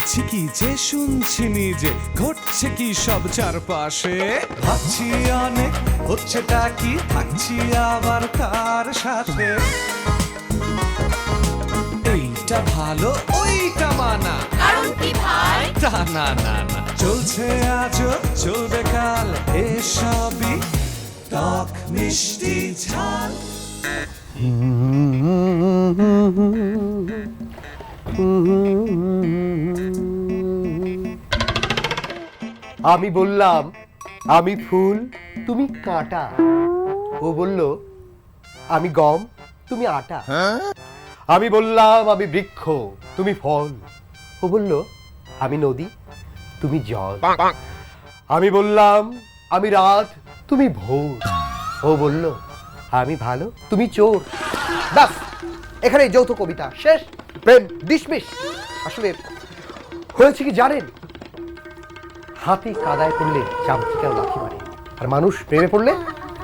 বলছি কি যে শুনছি নিজে, ঘটছে কি সব চারপাশে। ভাবছি অনেক, হচ্ছেটা কি, থাকছি আবার কার সাথে। এইটা ভালো ওইটা মানা, কারণ কি ভাই? তা না না না, চলছে আজও চলবে কাল, এসবই টক মিষ্টি ঝাল। আমি বললাম আমি ফুল, তুমি কাঁটা। ও বলল আমি গম, তুমি আটা। আমি বললাম আমি বৃক্ষ, তুমি ফল। ও বলল আমি নদী, তুমি জল। আমি বললাম আমি রাত, তুমি ভোর। ও বলল আমি ভালো, তুমি চোর। ব্যাস, এখানে যৌথ কবিতা শেষ। প্রেম ডিসমিস। আসলে হয়েছে কি জানেন, হাতি কাদায় পড়লে চামচিকাও লাথি মারে, আর মানুষ প্রেমে পড়লে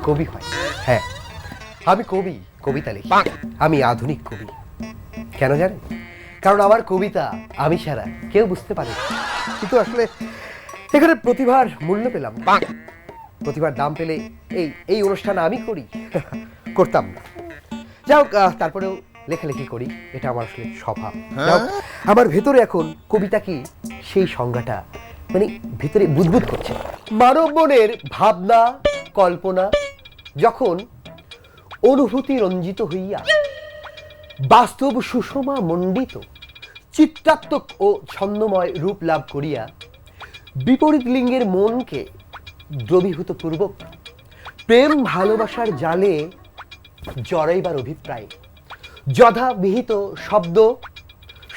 কবি হয়। হ্যাঁ, আমি কবি, কবিতা লিখি। আমি আধুনিক কবি। কেন জানেন? কারণ আমার কবিতা আমি ছাড়া কেউ বুঝতে পারে না। কিন্তু আসলে এখানে প্রতিভার মূল্য পেলাম না। প্রতিভার দাম পেলে এই অনুষ্ঠান আমি করি করতাম না। যাই হোক, তারপরেও লেখালেখি করি, এটা আমার আসলে স্বভাব। যাই হোক, আমার ভেতরে এখন কবিতা কি সেই সংজ্ঞাটা মানে ভিতরে বুদবুদ করছে। মানব মনের ভাবনা কল্পনা যখন অনুভূতি রঞ্জিত হইয়া বাস্তব সুষমা মণ্ডিত চিত্রাত্মক ও ছন্দময় রূপ লাভ করিয়া বিপরীত লিঙ্গের মনকে দ্রবীভূত পূর্বক প্রেম ভালোবাসার জালে জড়াইবার অভিপ্রায় যথাবিহিত শব্দ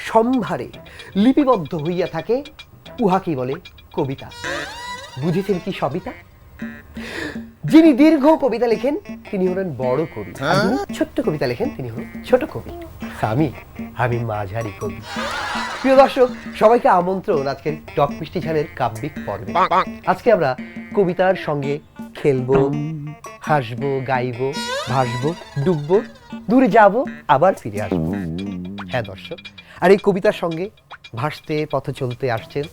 সম্ভারে লিপিবদ্ধ হইয়া থাকে, উহাকে বলে কবিতা। বুঝেছেন কি সবিতা? যিনি দীর্ঘ কবিতা লেখেন তিনি হলেন বড় কবি, আর যিনি ছোট্ট কবিতা লেখেন তিনি হলেন ছোট কবি। আমি মাঝারি কবি। প্রিয় দর্শক, সবাইকে আমন্ত্রণ আজকের টক মিষ্টি ঝালের কাব্যিক পর্বে। আজকে আমরা কবিতার সঙ্গে খেলবো, হাসবো, গাইবো, ভাসবো, ডুববো, দূরে যাব, আবার ফিরে আসবো। হ্যাঁ দর্শক, আর এই কবিতার সঙ্গে ভাসতে পথ চলতে আসছেন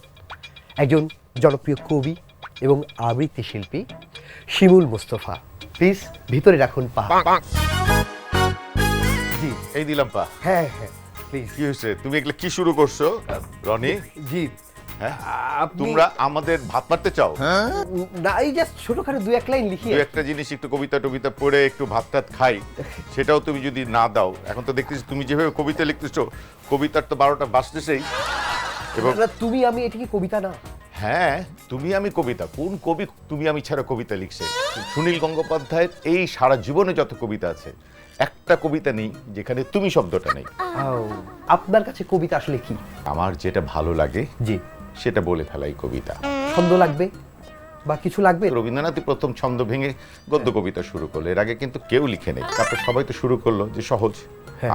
একজন জনপ্রিয় কবি এবং আবৃত্তি শিল্পী শিমুল মুস্তফা। প্লিজ ভিতরে রাখুন পা। জি, এই দিলাম পা। হ্যাঁ হ্যাঁ প্লিজ। কি হয়েছে, তুমি এগুলো কি শুরু করছো রনি? জি, হ্যাঁ, আপনি তোমরা আমাদের ভাত মারতে চাও? না, এই জাস্ট ছোটখাটো দু এক লাইন লিখিয়ে দু একটা জিনিস একটু কবিতা টবিতা পড়ে একটু ভাত টাত খাই, সেটাও তুমি যদি না দাও। এখন তো দেখতেছি তুমি যেভাবে কবিতা লিখতেছো, কবিতার তো 12টা বাজতেছেই। এবং না, তুমি আমি, এটা কি কবিতা না? হ্যাঁ, তুমি আমি কবিতা। কোন কবি তুমি আমি ছাড়া কবিতা লিখছে? সুনীল গঙ্গোপাধ্যায়ের এই সারা জীবনে যত কবিতা আছে, একটা কবিতা নেই যেখানে তুমি শব্দটা নেই। আপনার কাছে কবিতা আসলে কি? আমার যেটা ভালো লাগে জি, সেটা বলে ফেলাই কবিতা। ছন্দ লাগবে বা কিছু লাগবে? রবীন্দ্রনাথই প্রথম ছন্দ ভেঙে গদ্য কবিতা শুরু করলো, এর আগে কিন্তু কেউ লিখে নেই। তারপর সবাই তো শুরু করলো যে সহজ,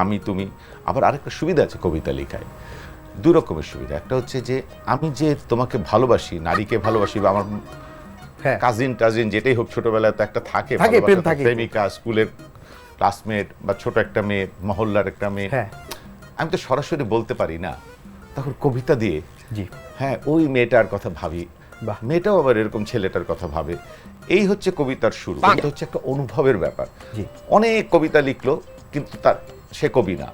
আমি তুমি। আবার আরেকটা সুবিধা আছে কবিতা লেখায়, দুই রকমের সুবিধা। একটা হচ্ছে যে আমি যে তোমাকে ভালোবাসি, নারীকে ভালোবাসি, বা আমার কাজিন টাজিন যেটাই হোক, ছোটবেলায় তো একটা থাকে প্রেমিকা, স্কুলের ক্লাসমেট, বা ছোট একটা মেয়ে, মহল্লার একটা মেয়ে, আমি তো সরাসরি বলতে পারি না, তখন কবিতা দিয়ে হ্যাঁ ওই মেয়েটার কথা ভাবি, মেয়েটাও আবার এরকম ছেলেটার কথা ভাবে। এই হচ্ছে কবিতার শুরু। এটা হচ্ছে একটা অনুভবের ব্যাপার। অনেক কবিতা লিখলো কিন্তু সে কবি না।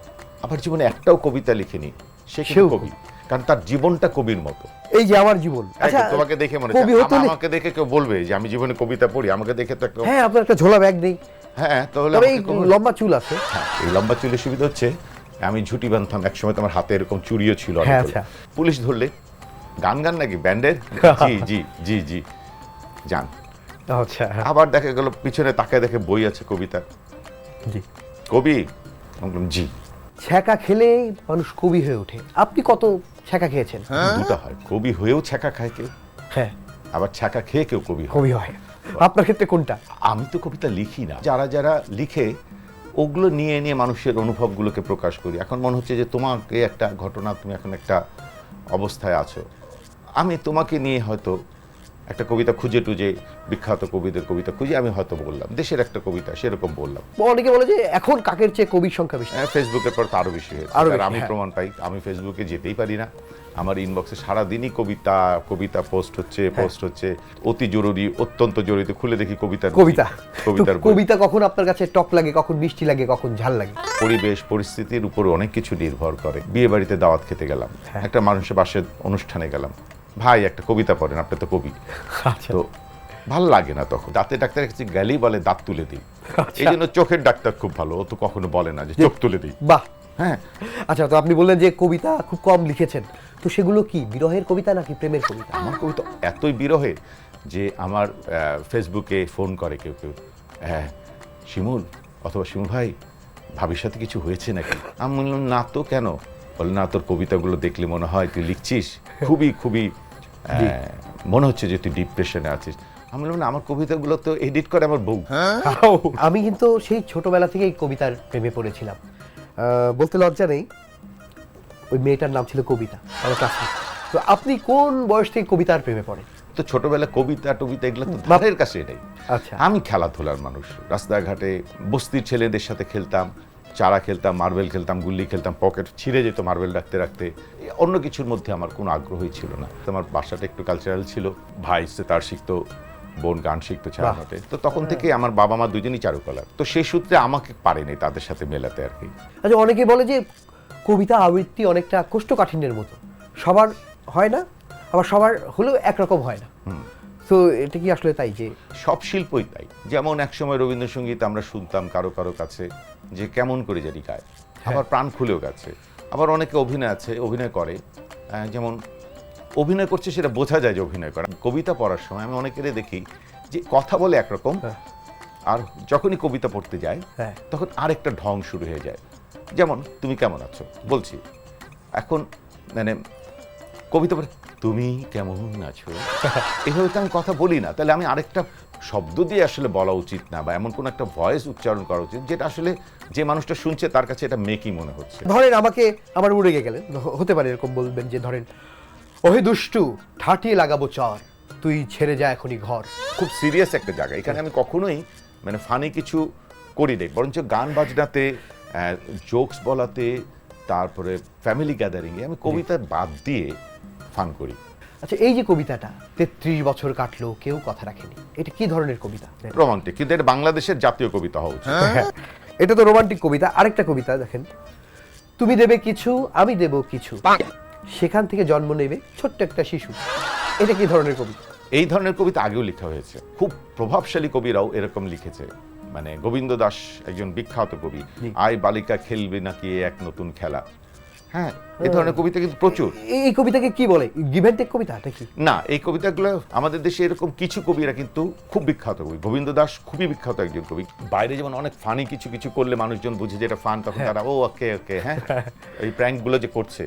আবার জীবনে একটাও কবিতা লিখেনি, সে কবি, কারণ তার জীবনটা কবির মতো। এই যে আমার জীবন, আচ্ছা তোমাকে দেখে মনে হচ্ছে, আমাকে দেখে কেউ বলবে যে আমি জীবনে কবিতা পড়ি? আমাকে দেখে তো একটা, হ্যাঁ আপনার একটা ঝোলা ব্যাগ নেই, হ্যাঁ তাহলে লম্বা চুল আছে। হ্যাঁ, এই লম্বা চুলের সুবিধা হচ্ছে আমি ঝুটি বাঁধতাম একসময়, তোমার হাতে এরকম চুড়িও ছিল। পুলিশ ধরলে গান নাকি ব্যান্ডের, জি জি জি জি জান। আচ্ছা, আবার দেখা গেল পিছনে তাকায় দেখে বই আছে কবিতা, জি কবি, জি। ছ্যাঁকা খেলে মানুষ কবি হয়ে ওঠে। আপনি কত ছ্যাঁকা খেয়েছেন? দুটো হয়, কবি হয়েও ছ্যাঁকা খায় কেউ, হ্যাঁ, আবার ছ্যাঁকা খেয়ে কেউ কবি হয়। আপনার ক্ষেত্রে কোনটা? আমি তো কবিতা লিখি না, যারা লিখে ওগুলো নিয়ে মানুষের অনুভবগুলোকে প্রকাশ করি। এখন মনে হচ্ছে যে তোমাকে একটা ঘটনা, তুমি এখন একটা অবস্থায় আছো, আমি তোমাকে নিয়ে হয়তো একটা কবিতা খুঁজে টুজে, বিখ্যাত কবিদের কবিতা খুঁজে আমি হয়তো বললাম, দেশের একটা কবিতা সেরকম বললাম। অনেকে বলে যে এখন কাকের চেয়ে কবির সংখ্যা বেশি। ফেসবুকের পর তো আরো বেশি হয়েছে, আর আমি প্রমাণ পাই। আমি ফেসবুকে যেতেই পারি না, আমার ইনবক্সে সারাদিনই কবিতা কবিতা পোস্ট হচ্ছে অতি জরুরি, অত্যন্ত জরুরি, তো খুলে দেখি কবিতার কবিতার কবিতা কখন আপনার কাছে টক লাগে, কখন মিষ্টি লাগে, কখন ঝাল লাগে? পরিবেশ পরিস্থিতির উপর অনেক কিছু নির্ভর করে। বিয়ে বাড়িতে দাওয়াত খেতে গেলাম, একটা মানুষের বাসায় অনুষ্ঠানে গেলাম, ভাই একটা কবিতা পড়েন, আপনি তো কবি। তো ভাল লাগে না তখন। দাঁতের ডাক্তারের কাছে গেলেই বলে দাঁত তুলে দিই। এই জন্য চোখের ডাক্তার খুব ভালো, ও তো কখনো বলে না যে চোখ তুলে দিই। বাহ, হ্যাঁ। আচ্ছা, তো আপনি বললেন যে কবিতা খুব কম লিখেছেন, তো সেগুলো কি বিরহের কবিতা নাকি প্রেমের কবিতা? আমার কবিতা এতই বিরহে যে আমার ফেসবুকে ফোন করে কেউ কেউ, হ্যাঁ শিমুল অথবা শিমুল ভাই ভাবির সাথে কিছু হয়েছে নাকি? আমি বললাম না তো, কেন? বলে না, তোর কবিতাগুলো দেখলে মনে হয় তুই লিখছিস খুবই খুবই মনে হচ্ছে যে তুই ডিপ্রেশনে আছিস। আমি বললাম না, আমার কবিতাগুলো তো এডিট করে আমার বউ। আমি কিন্তু সেই ছোটবেলা থেকেই কবিতার প্রেমে পড়েছিলাম। বলতে লজ্জা নেই, ওই মেয়েটার নাম ছিল কবিতা, আমার ক্লাসমেট। তো আপনি কোন বয়স থেকে কবিতার প্রেমে পড়েন? তো ছোটবেলা কবিতা টবিতা এগুলো তো ধারের কাছে নেই। আচ্ছা, আমি খেলাধুলার মানুষ, রাস্তাঘাটে বস্তির ছেলেদের সাথে খেলতাম, চারা খেলতাম, মার্বেল খেলতাম, গুল্লি খেলতাম, পকেট ছিঁড়ে যেত মার্বেল রাখতে রাখতে। অন্য কিছুর মধ্যে আমার কোনো আগ্রহই ছিল না। আমার বাসাটা একটু কালচারাল ছিল, ভাই তার শিখতো, বোন গান শিখতো চারুকলাতে। তো তখন থেকে আমার বাবা মা দুজনই চারুকলার, তো সেই সূত্রে আমাকে পারেনি তাদের সাথে মেলাতে আর কি। আচ্ছা, অনেকে বলে যে কবিতা আবৃত্তি অনেকটা কোষ্ঠকাঠিন্যের মতো, সবার হয় না, আবার সবার হলেও একরকম হয় না। তো এটা কি আসলে তাই যে সব শিল্পই তাই? যেমন একসময় রবীন্দ্রসঙ্গীত আমরা শুনতাম কারো কারো কাছে যে কেমন করে জানি গায়, আবার প্রাণ খুলেও গেছে। আবার অনেকে অভিনয় করে, যেমন অভিনয় করছে সেটা বোঝা যায় যে অভিনয় করে। কবিতা পড়ার সময় আমি অনেকেরই দেখি যে কথা বলে একরকম, আর যখনই কবিতা পড়তে যায় তখন আরেকটা ঢং শুরু হয়ে যায়। যেমন তুমি কেমন আছো বলছি, এখন মানে কবিতা পড়ে তুমি কেমন আছো, এভাবে তো আমি কথা বলি না। তাহলে আমি আরেকটা শব্দ দিয়ে আসলে বলা উচিত না, বা এমন কোন একটা ভয়েস উচ্চারণ করা উচিত যেটা আসলে যে মানুষটা শুনছে তার কাছে এটা মেকি মনে হচ্ছে। ধরেন আমাকে আমার উড়ে গেলেন, হতে পারে এরকম বলবেন যে ধরেন, ওহে দুষ্টু ঠাটিয়ে লাগাবো চর, তুই ছেড়ে যা এখনই ঘর। খুব সিরিয়াস একটা জায়গা, এখানে আমি কখনোই মানে ফানি কিছু করি নেই, বরঞ্চ গান বাজনাতে, জোকস বলাতে, তারপরে ফ্যামিলি গ্যাদারিংয়ে আমি কবিতা বাদ দিয়ে ফান করি। আচ্ছা, এই যে কবিতাটা 33 বছর কাটলো কেউ কথা রাখেনি, এটা কি ধরনের কবিতা? রোমান্টিক, কিন্তু এটা বাংলাদেশের জাতীয় কবিতা হওয়া উচিত। এটা তো রোমান্টিক কবিতা। আরেকটা কবিতা দেখেন, তুমি দেবে কিছু আমি দেব কিছু, সেখান থেকে জন্ম নেবে ছোট্ট একটা শিশু। এটা কি ধরনের কবিতা? এই ধরনের কবিতা আগেও লেখা হয়েছে, খুব প্রভাবশালী কবিরাও এরকম লিখেছে। মানে গোবিন্দ দাস একজন বিখ্যাত কবি, আয় বালিকা খেলবে নাকি এক নতুন খেলা, হ্যাঁ, এই ধরনের কবিতা কিন্তু প্রচুর। এই কবিতাকে কি বলে, গিভ অ্যান্ড টেক কবিতা নাকি? না, এই কবিতাগুলো আমাদের দেশে এরকম কিছু কবিরা কিন্তু খুব বিখ্যাত কবি। গোবিন্দ দাস খুবই বিখ্যাত একজন কবি। বাইরে যেমন অনেক ফানি কিছু কিছু করলে মানুষজন বুঝে যেটা ফান, তখন তারা ও ওকে ওকে, হ্যাঁ, এই প্র্যাঙ্ক গুলো যে করছে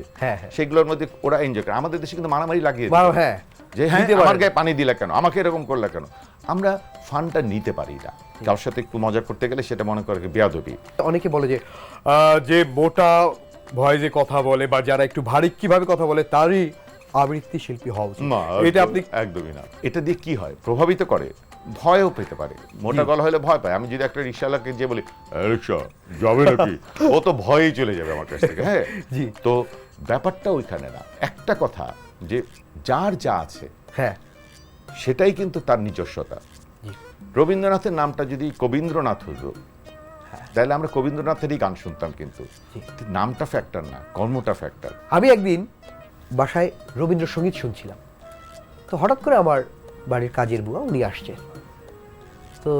সেগুলোর মধ্যে ওরা এনজয় করে। আমাদের দেশে কিন্তু মারামারি লাগিয়ে যে হ্যাঁ আমার গায়ে পানি দিলা কেন, আমাকে এরকম করলা কেন। আমরা ফানটা নিতে পারি না, কারোর সাথে একটু মজা করতে গেলে সেটা মনে করে বেয়াদবি। অনেকে বলে যে মোটা ভয়েসে কথা বলে বা যারা একটু ভারী কিভাবে কথা বলে তারই আবৃত্তি শিল্পী হওয়া উচিত। এটা আপনি একদমই না। এটা দিয়ে কি হয়, প্রভাবিত করে, ভয়ও পেতে পারে। মোটা গলা হলে ভয় পায়। আমি যদি একটা রিক্সাওয়ালাকে যে বলি রিক্সা যাবে নাকি, ও তো ভয়েই চলে যাবে আমার কাছ থেকে। হ্যাঁ, তো ব্যাপারটা ওইখানে না। একটা কথা যে যার যা আছে, হ্যাঁ, সেটাই কিন্তু তার নিজস্বতা। রবীন্দ্রনাথের নামটা যদি কবীন্দ্রনাথ হতো তাহলে আমরা কবীন্দ্রনাথেরই গান শুনতাম, কিন্তু নামটা ফ্যাক্টর না, কর্মটা ফ্যাক্টর। আমি একদিন বাসায় রবীন্দ্রসঙ্গীত শুনছিলাম, তো হঠাৎ করে আমার বাড়ির কাজের বুয়া উনি আসছেন, তো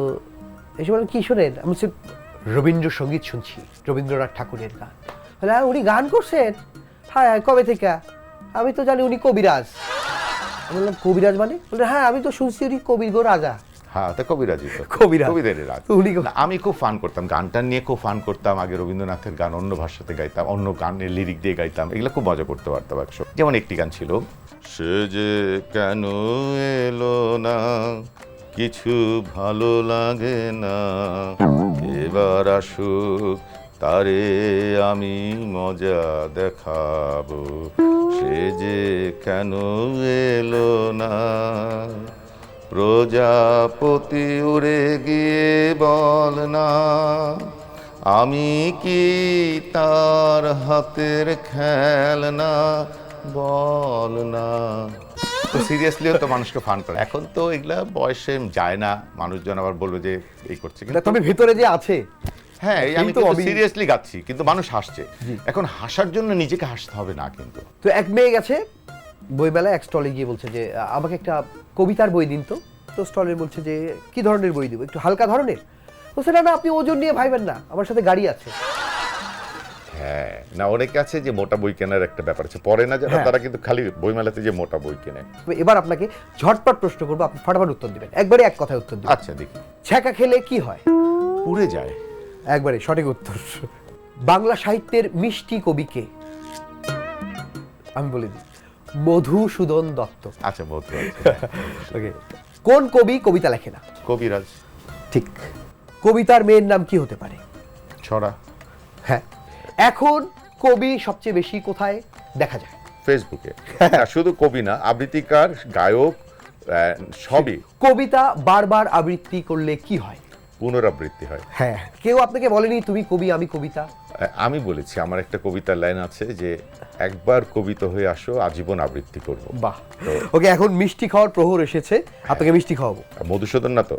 এসে বলেন কি শোনেন? আমি রবীন্দ্রসঙ্গীত শুনছি, রবীন্দ্রনাথ ঠাকুরের গান। হ্যাঁ, উনি গান করছেন? হ্যাঁ, কবে থেকে? আমি তো জানি উনি কবিরাজ। আমি বললাম কবিরাজ মানে? বললেন হ্যাঁ, আমি তো শুনছি উনি কবির গো রাজা। হ্যাঁ, তা কবিরাজই তো, কবিদের রাজ। আমি খুব ফান করতাম, গানটা নিয়ে খুব ফান করতাম। আগে রবীন্দ্রনাথের গান অন্য ভাষাতে গাইতাম, অন্য গানের লিরিক দিয়ে গাইতাম, এগুলো খুব মজা করতে পারতাম। যেমন একটি গান ছিল, সে যে কেন এলো না, কিছু ভালো লাগে না, এবার আসুক তারে আমি মজা দেখাবো, সে যে কেন এলো না, প্রজাপতি উড়ে গিয়ে বল না, আমি কি তার হাতের খেলনা, বল না। তো সিরিয়াসলিও তো মানুষকে ফান করে। এখন তো এগুলা বয়সে যায় না, মানুষজন আবার বলবে যে এই করছে, কিন্তু তবে ভেতরে যে আছে, হ্যাঁ এই আমি কিন্তু তো সিরিয়াসলি গাচ্ছি, কিন্তু মানুষ হাসছে। এখন হাসার জন্য নিজেকে হাসতে হবে না কিন্তু। তো এক মেয়ে গেছে বইমেলায়, এক স্টলে গিয়ে বলছে যে আমাকে একটা কবিতার বই দিন তো। তো স্টলের বলছে যে কি ধরনের বই দিব, একটু হালকা ধরনের? বলছে না না, আপনি ওজন নিয়ে ভাইবেন না, আমার সাথে গাড়ি আছে। হ্যাঁ, না অনেকে আছে যে মোটা বই কেনার একটা ব্যাপার আছে, পরে না যারা, তারা কিন্তু খালি বইমেলাতে যে মোটা বই কেনে। এবার আপনাকে ঝটপট প্রশ্ন করবো, আপনি ফটাফট উত্তর দিবেন, একবারে এক কথায় উত্তর দিবেন। আচ্ছা দেখি। ছ্যাঁকা খেলে কি হয়? পুড়ে যায়। একবারে সঠিক উত্তর। বাংলা সাহিত্যের মিষ্টি কবি কে? আমি বলে দিই, মধুসূদন দত্ত। আচ্ছা বলতে ওকে। কোন কবি কবিতা লেখে না? কবিরাজ। ঠিক। কবিতার মেয়ের নাম কি হতে পারে? ছড়া। হ্যাঁ। এখন কবি সবচেয়ে বেশি কোথায় দেখা যায়? ফেসবুকে। শুধু কবি না, আবৃত্তিকার, গায়ক, সবই। কবিতা বারবার আবৃত্তি করলে কি হয়? পুনরাবৃত্তি হয়। হ্যাঁ। কেউ আপনাকে বলেনি তুমি কবি আমি কবিতা? আমি বলেছি, আমার একটা কবিতার লাইন আছে যে একবার কবিতা হয়ে আসো, আজীবন আবৃত্তি করব। বাহ। ওকে, এখন মিষ্টি খাওয়ার প্রহর এসেছে, আপনাকে মিষ্টি খাওয়াবো। মধুসূদন না তো?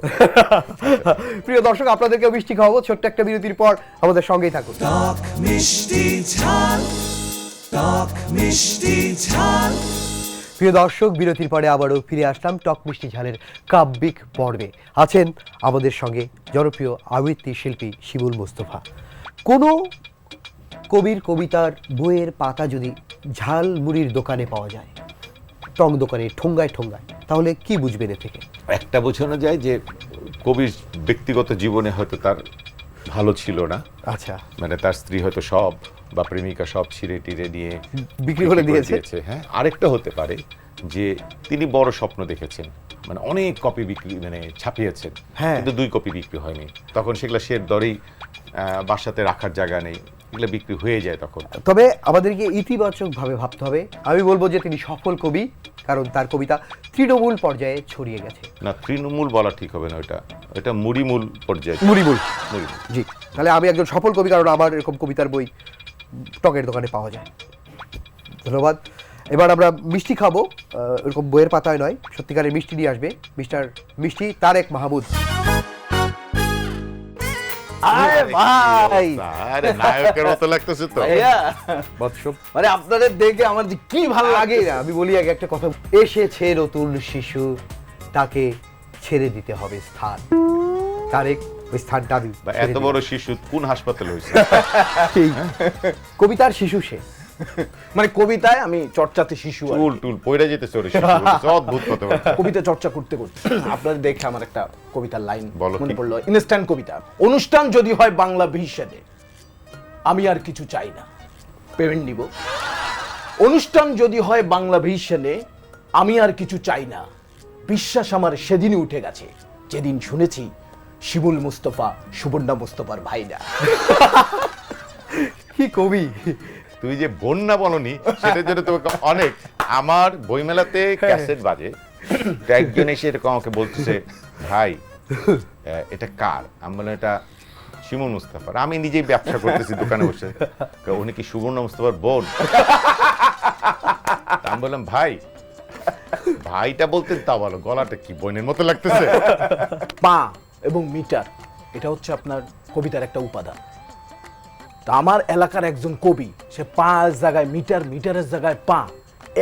প্রিয় দর্শক, আপনাদেরকেও মিষ্টি খাওয়াবো ছোট্ট একটা বিরতির পর, আমাদের সঙ্গেই থাকুন। টক মিষ্টি ঝাল, টক মিষ্টি ঝাল। প্রিয় দর্শক, বিরতির পরে আবারও ফিরে আসলাম টক মিষ্টি ঝালের কাব্যিক পর্বে। আছেন আমাদের সঙ্গে জনপ্রিয় আবৃত্তি শিল্পী শিমুল মুস্তফা। কোনো কবির কবিতার বইয়ের পাতা যদি ঝাল মুড়ির দোকানে পাওয়া যায়, টং দোকানে ঠোঙ্গায় ঠোঙ্গায়, তাহলে কি বুঝবেন এ থেকে? একটা বোঝানো যায় যে কবির ব্যক্তিগত জীবনে হয়তো তার ভালো ছিল না। আচ্ছা। মানে তার স্ত্রী হয়তো সব, বা প্রেমিকা সব ছিঁড়ে টিড়ে নিয়ে বিক্রি করে দিয়েছে। হ্যাঁ, আরেকটা হতে পারে যে তিনি বড় স্বপ্ন দেখেছেন, মানে অনেক কপি বিক্রি, মানে ছাপিয়েছেন, কিন্তু 2 কপি বিক্রি হয়নি। তখন সেগুলো শের দরেই বাসাতে রাখার জায়গা নেই, এগুলো বিক্রি হয়ে যায় তখন। তবে আমাদেরকে ইতিবাচক ভাবে ভাবতে হবে। আমি বলবো যে তিনি সফল কবি, কারণ তার কবিতা তৃণমূল পর্যায়ে ছড়িয়ে গেছে। না, তৃণমূল বলা ঠিক হবে না, এটা মুড়িমূল পর্যায়ে। মুড়িমূল। মুড়িমূল। জি। তাহলে আমি একজন সফল কবি, কারণ আমার এরকম কবিতার বই টকের দোকানে পাওয়া যায়। ধন্যবাদ। এবার আমরা মিষ্টি খাবো, এরকম বইয়ের পাতায় নয়, সত্যিকারের মিষ্টি নিয়ে আসবে মিষ্টি তারেক মাহমুদ। আরে ভাই, আরে নায়কের মতো লাগতেছে তো। ভাইয়া, বৎসব মানে আপনাদের দেখে আমার যে কি ভালো লাগে। লাগে না, আমি বলি আগে একটা কথা। এসেছে নতুন শিশু, তাকে ছেড়ে দিতে হবে স্থান। তারেক ওই স্থানটা আমি বা ছেড়ে এত দিলাম। বড় শিশু কোন হাসপাতালে হয়েছে? এই কবিতার শিশু সে। মানে কবিতায় আমি চর্চাতে শিশু আর কি। টুল পয়রা যেতেছে ওরে শিশু বলতেছে, অদ্ভুত কথা বলছে। কবিতা চর্চা করতে করতে আপনাদের দেখে আমার একটা কবিতার লাইন বলো মনে কি? পড়লো। ইনস্ট্যান্ট কবিতা। অনুষ্ঠান যদি হয় বাংলা ভিশনে, আমি আর কিছু চাই না, পেমেন্ট নিব। অনুষ্ঠান যদি হয় বাংলা ভিশনে, আমি আর কিছু চাই না, বিশ্বাস আমার সেদিনই উঠে গেছে যেদিন শুনেছি শিমুল মুস্তফা সুবর্ণা মুস্তফার ভাই না। কি কবি! তুই যে বন্যা বলনি, সেটার জন্য তোমাকে অনেক। আমার বইমেলাতে ক্যাসেট বাজে, তো একজন এসে এরকম আমাকে বলতেছে, ভাই এটা কার? আমি বললাম এটা শিমুল মুস্তাফার। আমি নিজেই ব্যবসা করতেছি দোকানে বসে। উনি কি সুবর্ণা মুস্তাফার বোন? আমি বললাম ভাই, ভাইটা বলতেন তা বলো, গলাটা কি বোনের মতো লাগতেছে? পা এবং মিটার, এটা হচ্ছে আপনার কবিতার একটা উপাদান। তা আমার এলাকার একজন কবি, সে পা জায়গায় মিটার, মিটারের জায়গায় পা,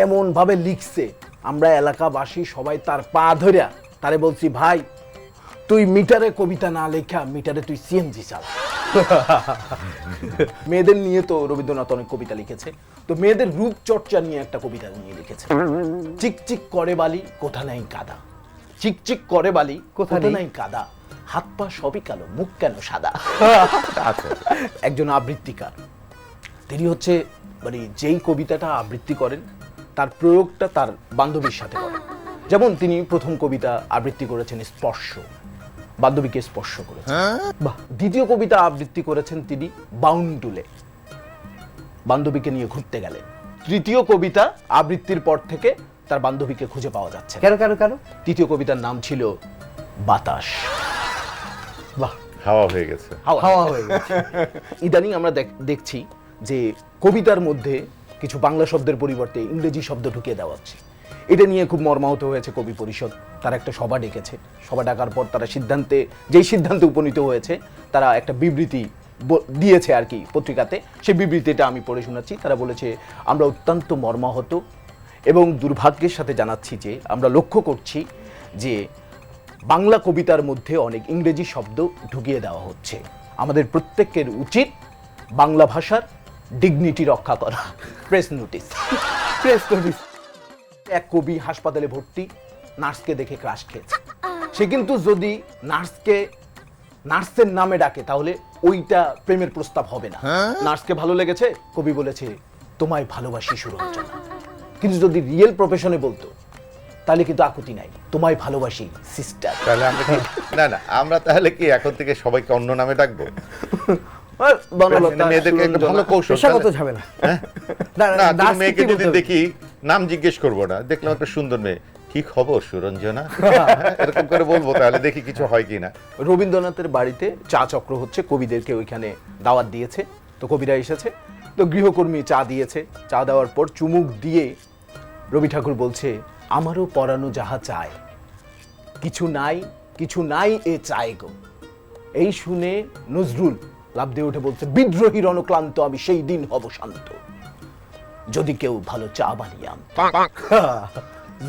এমন ভাবে লিখছে, আমরা এলাকাবাসী সবাই তার পা ধরিয়া তারে বলছি, ভাই তুই মিটারে কবিতা না লেখা, মিটারে তুই সিএনজি চালা। মেয়েদের নিয়ে তো রবীন্দ্রনাথ অনেক কবিতা লিখেছে, তো মেয়েদের রূপচর্চা নিয়ে একটা কবিতা নিয়ে লিখেছে। চিকচিক করে বালি, কোথা নাই কাদা, চিকচিক করে বালি, কোথা নাই কাদা, হাত পা সবই কালো, মুখ কেন সাদা। একজন আবৃত্তিকার, তিনি হচ্ছে মানে যেই কবিতাটা আবৃত্তি করেন তার প্রয়োগটা তার বান্ধবীর সাথে করেন। যেমন তিনি প্রথম কবিতা আবৃত্তি করেছেন স্পর্শ, বান্ধবীকে স্পর্শ করেছেন। দ্বিতীয় কবিতা আবৃত্তি করেছেন তিনি বাউন্ডুলে, বান্ধবীকে নিয়ে ঘুরতে গেলেন। তৃতীয় কবিতা আবৃত্তির পর থেকে তার বান্ধবীকে খুঁজে পাওয়া যাচ্ছে না। কেন কেন কেন? তৃতীয় কবিতার নাম ছিল বাতাস। বাহ, হাওয়া হয়ে গেছে। হাওয়া হয়ে গেছে। ইদানিং আমরা দেখছি যে কবিতার মধ্যে কিছু বাংলা শব্দের পরিবর্তে ইংরেজি শব্দ ঢুকিয়ে দেওয়া হচ্ছে। এটা নিয়ে খুব মর্মাহত হয়েছে কবি পরিষদ। তারা একটা সভা ডেকেছে। সভা ডাকার পর তারা যেই সিদ্ধান্তে উপনীত হয়েছে, তারা একটা বিবৃতি দিয়েছে আর কি পত্রিকাতে। সেই বিবৃতিটা আমি পড়ে শোনাচ্ছি। তারা বলেছে, আমরা অত্যন্ত মর্মাহত এবং দুর্ভাগ্যের সাথে জানাচ্ছি যে আমরা লক্ষ্য করছি যে বাংলা কবিতার মধ্যে অনেক ইংরেজি শব্দ ঢুকিয়ে দেওয়া হচ্ছে। আমাদের প্রত্যেকের উচিত বাংলা ভাষার ডিগনিটি রক্ষা করা। Press notice. এক কবি হাসপাতালে ভর্তি, নার্সকে দেখে ক্রাশ খেয়েছে। সে কিন্তু যদি নার্সের নামে ডাকে তাহলে ওইটা প্রেমের প্রস্তাব হবে না। নার্সকে ভালো লেগেছে, কবি বলেছে তোমায় ভালোবাসি সুরঞ্জনা। কিন্তু যদি রিয়েল প্রফেশনে বলতো তাহলে কিন্তু আকুতি নাই, তোমায় ভালোবাসি সিস্টার। তাহলে আমরা কি না আমরা তাহলে কি এখন থেকে সবাইকে অন্য নামে ডাকবো? মেয়েদেরকে একটা ভালো কৌশল। পেশাগত ঝামেলা। না, তুমি মেয়েকে যদি দেখি নাম জিজ্ঞেস করবো না, দেখলাম একটা সুন্দর মেয়ে, কি খবর সুরঞ্জনা, এরকম করে বলবো, তাহলে দেখি কিছু হয় কিনা। রবীন্দ্রনাথের বাড়িতে চা চক্র হচ্ছে, কবিদেরকে ওইখানে দাওয়াত দিয়েছে। তো কবিরা এসেছে, তো গৃহকর্মী চা দিয়েছে। চা দেওয়ার পর চুমুক দিয়ে রবি ঠাকুর বলছে, আমারও পরানো যাহা চায়, কিছু নাই এ চায় গো। এই শুনে নজরুল লাফ দিয়ে উঠে বলছে, বিদ্রোহী রণক্লান্ত আমি সেই দিন হব শান্ত, যদি কেউ ভালো চা বানিয়ে আন।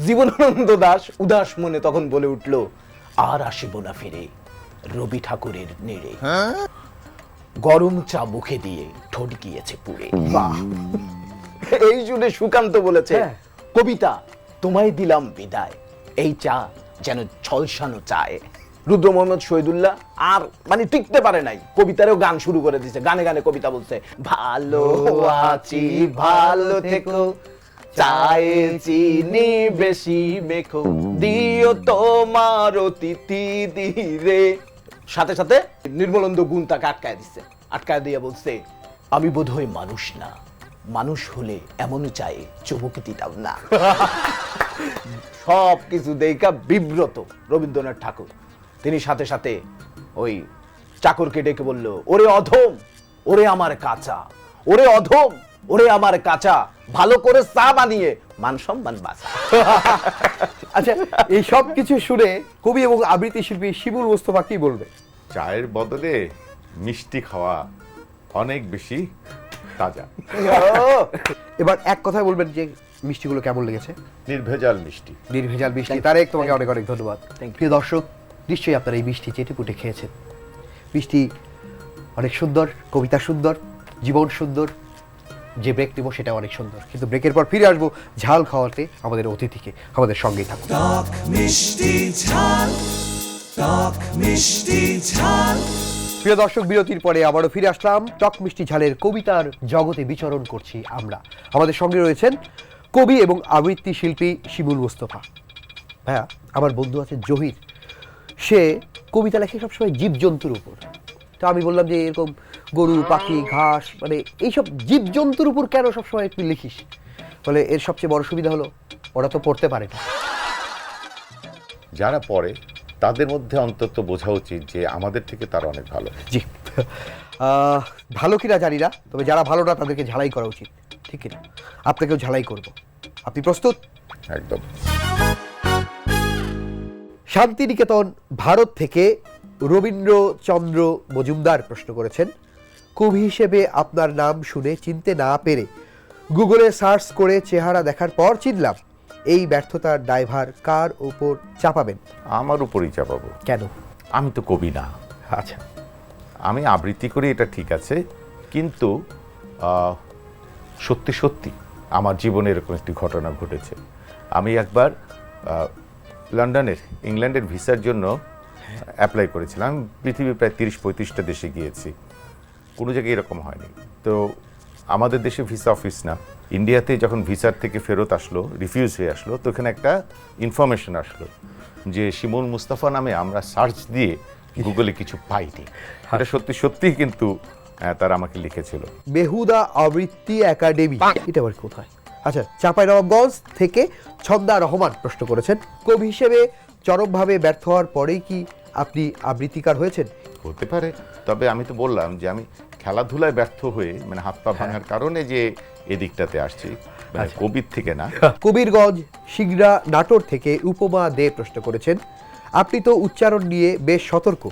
জীবনানন্দ দাশ উদাস মনে তখন বলে উঠল, আর আসিব না ফিরে রবি ঠাকুরের নেড়ে, গরম চা মুখে দিয়ে ঠোঁট গিয়েছে পুড়ে। এই শুনে সুকান্ত বলেছে, কবিতা তোমায় দিলাম বিদায়, এই চা যেন ঝলসানো চায়। রুদ্র মোহাম্মদ শহীদুল্লাহ আর মানে টিকতে পারে নাই, কবিতারও গান শুরু করে দিয়েছে। গানে গানে কবিতা বলছে, ভালো আছি ভালো থেকো, চায়ে চিনি বেশি মেখো, দিও তোমার অতিথি দিরে। সাথে সাথে নির্মলন্দ গুণ তাকে আটকায় দিয়ে বলছে, আমি বোধহয় মানুষ না, মানুষ হলে এমন চাই চুমুক দিতাম না। সব কিছু দেখা বিব্রত রবীন্দ্রনাথ ঠাকুর। তিনি সাথে সাথে ওই চাকরকে ডেকে বলল, ওরে অধম, ওরে আমার কাঁচা, ওরে অধম, ওরে আমার কাঁচা, ভালো করে চা বানিয়ে মান সম্মান বাঁচা। আচ্ছা, এই সব কিছু শুনে কবি এবং আবৃত্তি শিল্পী শিমুল মুস্তফা কি বলবে? চায়ের বদলে মিষ্টি খাওয়া অনেক বেশি তাজা। এবার এক কথায় বলবেন যে মিষ্টিগুলো কেমন লেগেছে? নির্ভেজাল মিষ্টি। নির্ভেজাল মিষ্টি। তারেক, তোমাকে অনেক অনেক ধন্যবাদ। প্রিয় দর্শক, নিশ্চয়ই আপনারা এই মিষ্টি চেটেপুটে খেয়েছেন। মিষ্টি অনেক সুন্দর, কবিতা সুন্দর, জীবন সুন্দর, যে ব্রেক নেব সেটা অনেক সুন্দর। কিন্তু ব্রেকের পর ফিরে আসবো ঝাল খাওয়াতে আমাদের অতিথিকে। আমাদের সঙ্গেই থাকুন। টক মিষ্টি ঝাল, টক মিষ্টি ঝাল। প্রিয় দর্শক, বিরতির পরে আবারও ফিরে আসলাম। টক মিষ্টি ঝালের কবিতার জগতে বিচরণ করছি আমরা। আমাদের সঙ্গে রয়েছেন কবি এবং আবৃত্তি শিল্পী শিমুল মুস্তফা। হ্যাঁ, আমার বন্ধু আছে জহির, সে কবিতা লেখে সবসময় জীবজন্তুর উপর। তো আমি বললাম যে এরকম গরু, পাখি, ঘাস, মানে এইসব জীবজন্তুর উপর কেন সবসময় একটু লিখিস? বলে এর সবচেয়ে বড় সুবিধা হলো ওরা তো পড়তে পারে না। যারা পড়ে তাদের মধ্যে অন্তত বোঝা উচিত যে আমাদের থেকে তারা অনেক ভালো। জি, ভালো কিনা জানি না, তবে যারা ভালো না তাদেরকে ঝালাই করা উচিত, ঠিক কিনা? আপনাকেও ঝালাই করব। আপনি প্রস্তুত? একদম। শান্তিনিকেতন, ভারত থেকে রবীন্দ্রচন্দ্র মজুমদার প্রশ্ন করেছেন, কবি হিসেবে আপনার নাম শুনে চিনতে না পেরে গুগলে সার্চ করে চেহারা দেখার পর চিনলাম, এই ব্যর্থতার দায়ভার কার উপর চাপাবেন? আমার উপরই চাপাবো। কেন? আমি তো কবি না। আচ্ছা, আমি আবৃত্তি করি, এটা ঠিক আছে, কিন্তু সত্যি সত্যি আমার জীবনে এরকম একটি ঘটনা ঘটেছে। আমি একবার ইংল্যান্ডের ভিসার জন্য অ্যাপ্লাই করেছিলাম। পৃথিবীর প্রায় 30-35টা দেশে গিয়েছি, কোনো জায়গায় এরকম হয়নি। তো আমাদের দেশে ভিসা অফিস না, ইন্ডিয়াতে যখন ভিসার থেকে ফেরত আসলো, রিফিউজ হয়ে আসলো, তো এখানে একটা ইনফরমেশন আসলো যে শিমুল মুস্তাফা নামে আমরা সার্চ দিয়ে গুগলে কিছু পাইনি। এটা সত্যি সত্যি কিন্তু তারা আমাকে লিখেছিল। বেহুদা আবৃত্তি একাডেমি, এটা আবার কোথায়? আচ্ছা, চাঁপাইনবাবগঞ্জ থেকে ছন্দা রহমান প্রশ্ন করেছেন, কবি হিসেবে চরমভাবে ব্যর্থ হওয়ার পরেই কি আপনি আবৃত্তিকার হয়েছেন? হতে পারে, তবে আমি তো বললাম যে আমি খেলাধুলায় ব্যর্থ হয়ে, মানে হাত পা ভাঙার কারণে যে এদিকটাতে আসছি, মানে কবির থেকে না। কবিরগঞ্জ সিগড়া নাটোর থেকে উপমা দে প্রশ্ন করেছেন, আপনি তো উচ্চারণ নিয়ে বেশ সতর্ক,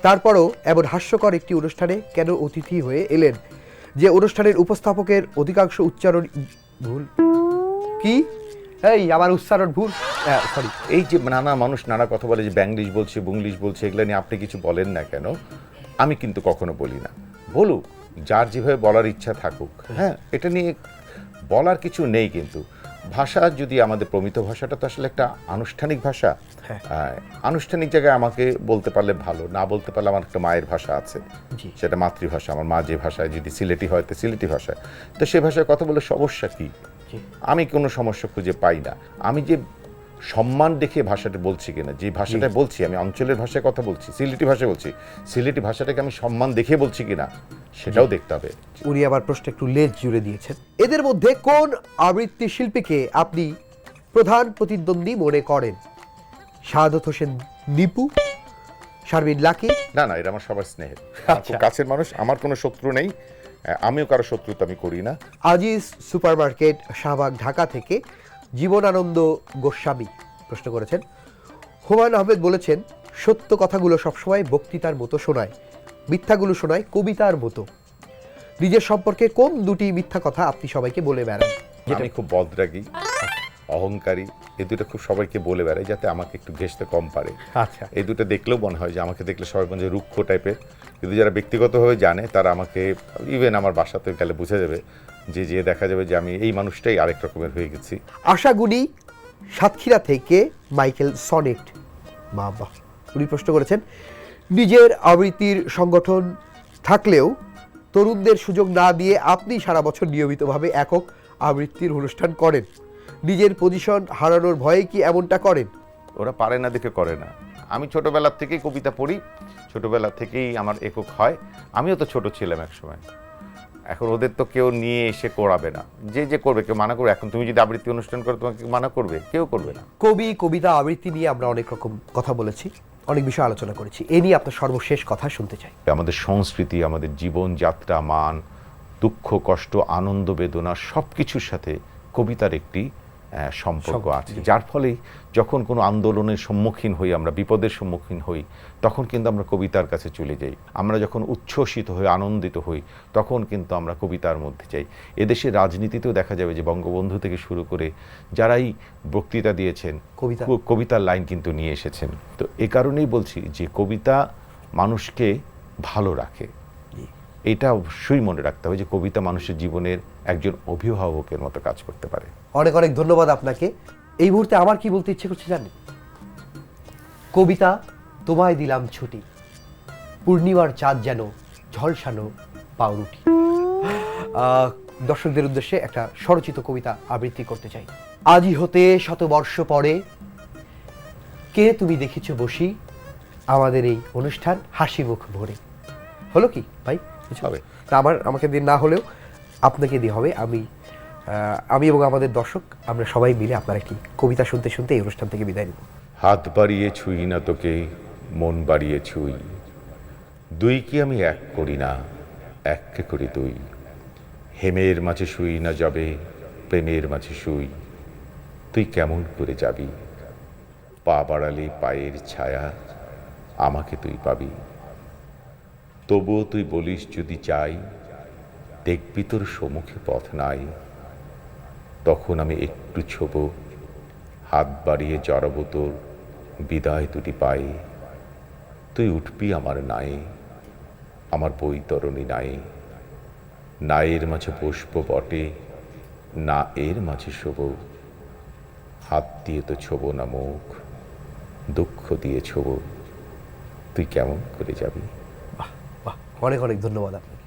তারপরও এমন হাস্যকর একটি অনুষ্ঠানে কেন অতিথি হয়ে এলেন যে অনুষ্ঠানের উপস্থাপকের অধিকাংশ উচ্চারণ ভুল? কি এই আমার উচ্চারণ ভুল, সরি। এই যে নানা মানুষ নানা কথা বলে, যে ব্যাংলিশ বলছে, বুংলিশ বলছে, এগুলো নিয়ে আপনি কিছু বলেন না কেন? আমি কিন্তু কখনো বলি না। বলুক, যার যেভাবে বলার ইচ্ছা থাকুক, হ্যাঁ, এটা নিয়ে বলার কিছু নেই। কিন্তু ভাষা যদি আমাদের প্রমিত ভাষাটা তো আসলে একটা আনুষ্ঠানিক ভাষা। আনুষ্ঠানিক জায়গায় আমাকে বলতে পারলে ভালো, না বলতে পারলে আমার একটা মায়ের ভাষা আছে, সেটা মাতৃভাষা। আমার মা যে ভাষায়, যদি সিলেটি হয় তো সিলেটি ভাষায়, তো সে ভাষায় কথা বলে সমস্যা কি? আমি কোনো সমস্যা খুঁজে পাই না। আমি যে সম্মান দেখে ভাষাটা বলছি কিনা, যে ভাষাটা বলছি, আমি অঞ্চলের ভাষায় কথা বলছি, সিলেটি ভাষায় বলছি, সিলেটি ভাষাটাকে আমি সম্মান দেখে বলছি কিনা সেটাও দেখতে হবে। উনি আবার প্রশ্ন একটু লেজ জুড়ে দিয়েছেন। এদের মধ্যে কোন আবৃত্তি শিল্পীকে আপনি প্রধান প্রতিদ্বন্দ্বী মনে করেন? শাহাদত হোসেন নিপু, শারমিন লাকি? না না, এটা আমার সবার স্নেহের, খুব কাছের মানুষ, আমার কোনো শত্রু নেই, আমিও কারো শত্রুতা আমি করি না। আজিজ সুপারমার্কেট, শাহবাগ, ঢাকা থেকে জীবনানন্দ গোস্বামী প্রশ্ন করেছেন, হুমায়ুন আহমেদ বলেছেন, সত্য কথাগুলো সবসময় বক্তৃতার মতো শোনায়, মিথ্যাগুলো শোনায় কবিতার মতো। নিজের সম্পর্কে কোন দুটি মিথ্যা কথা আপনি সবাইকে বলে বেড়ান? আমি খুব বদরাগী, অহংকারী, এই দুটো খুব সবাইকে বলে বেড়াই, যাতে আমাকে একটু ঘেঁষতে কম পারে। আচ্ছা, এই দুটো দেখলেও মনে হয় যে আমাকে দেখলে সবাই মনে হয় রুক্ষ টাইপের, কিন্তু যারা ব্যক্তিগতভাবে জানে তারা আমাকে, ইভেন আমার বাসাতে গেলে বুঝে যাবে, যে দেখা যাবে যে আমি এই মানুষটাই আরেক রকমের হয়ে গেছি। আশাগুনি সাতক্ষীরা থেকে মাইকেল সনেট বাবা, উনি প্রশ্ন করেছেন, নিজের আবৃত্তির সংগঠন থাকলেও তরুণদের সুযোগ না দিয়ে আপনি সারা বছর নিয়মিতভাবে একক আবৃত্তির অনুষ্ঠান করেন, নিজের পজিশন হারানোর ভয়ে কি এমনটা করেন? ওরা পারে না দেখে করে না। আমি ছোটবেলা থেকেই কবিতা পড়ি, ছোটবেলা থেকেই আমার একক হয়। আমিও তো ছোট ছিলাম এক সময়, এখন ওদের তো কেউ নিয়ে এসে করাবে না, যে করবে কেউ মানা করবে। এখন তুমি যদি আবৃত্তি অনুষ্ঠান করো, তোমাকে মানা করবে? কেউ করবে না। কবি, কবিতা, আবৃত্তি নিয়ে আমরা অনেক রকম কথা বলেছি, অনেক বিষয় আলোচনা করেছি। এ নিয়ে আপনার সর্বশেষ কথা শুনতে চাই। আমাদের সংস্কৃতি, আমাদের জীবনযাত্রা, মান, দুঃখ, কষ্ট, আনন্দ, বেদনা সব কিছুর সাথে কবিতার একটি সম্পর্ক আছে, যার ফলে যখন কোনো আন্দোলনের সম্মুখীন হই, আমরা বিপদের সম্মুখীন হই, তখন কিন্তু আমরা কবিতার কাছে চলে যাই। আমরা যখন উচ্ছ্বসিত হই, আনন্দিত হই, তখন কিন্তু আমরা কবিতার মধ্যে যাই। এদেশের রাজনীতিতেও দেখা যাবে যে বঙ্গবন্ধু থেকে শুরু করে যারাই বক্তৃতা দিয়েছেন, কবিতার লাইন কিন্তু নিয়ে এসেছেন। তো এ কারণেই বলছি যে কবিতা মানুষকে ভালো রাখে। এটা অবশ্যই মনে রাখতে হবে যে কবিতা মানুষের জীবনের একজন অভিভাবকের মতো কাজ করতে পারে। অনেক অনেক ধন্যবাদ আপনাকে। এই মুহূর্তে আমার কি বলতে ইচ্ছে করছে জানেন? কবিতা, তোমায় দিলাম ছুটি, পূর্ণিমার চাঁদ যেন ঝলসানো পাউরুটি। দর্শকদের উদ্দেশ্যে একটা স্বরচিত কবিতা আবৃত্তি করতে চাই। আজি হতে শতবর্ষ পরে কে তুমি দেখিছ বসি, আমাদের এই অনুষ্ঠান হাসি মুখ ভরে। হলো কি ভাই? হবে। তা আমাকে দিয়ে না হলেও আপনাকে দিয়ে হবে। আমি এবং আমাদের দর্শক আমরা সবাই মিলে আপনার একটি কবিতা শুনতে শুনতে এই অনুষ্ঠান থেকে বিদায় নিব। হাত বাড়িয়ে ছুঁই না তোকে, মন বাড়িয়ে ছুঁই, দুই কি আমি এক করি না, এককে করি দুই। হেমের মাঝে শুই না যাবে, প্রেমের মাঝে শুই, তুই কেমন করে যাবি, পা বাড়ালে পায়ের ছায়া আমাকে তুই পাবি। তবুও তুই বলিস যদি চাই, দেখবি তোর সম্মুখে পথ নাই, তখন আমি একটু ছোব, হাত বাড়িয়ে জড়াবো তোর বিদায় দুটি পায়ে। তুই উঠবি আমার নায়ে, আমার বৈতরণী নায়ে, নায়ের মাঝে বসবো বটে, না এর মাঝে শোব, হাত দিয়ে তো ছোব না মুখ, দুঃখ দিয়ে ছোব, তুই কেমন করে যাবি। বাহ, অনেক অনেক ধন্যবাদ আপনাকে।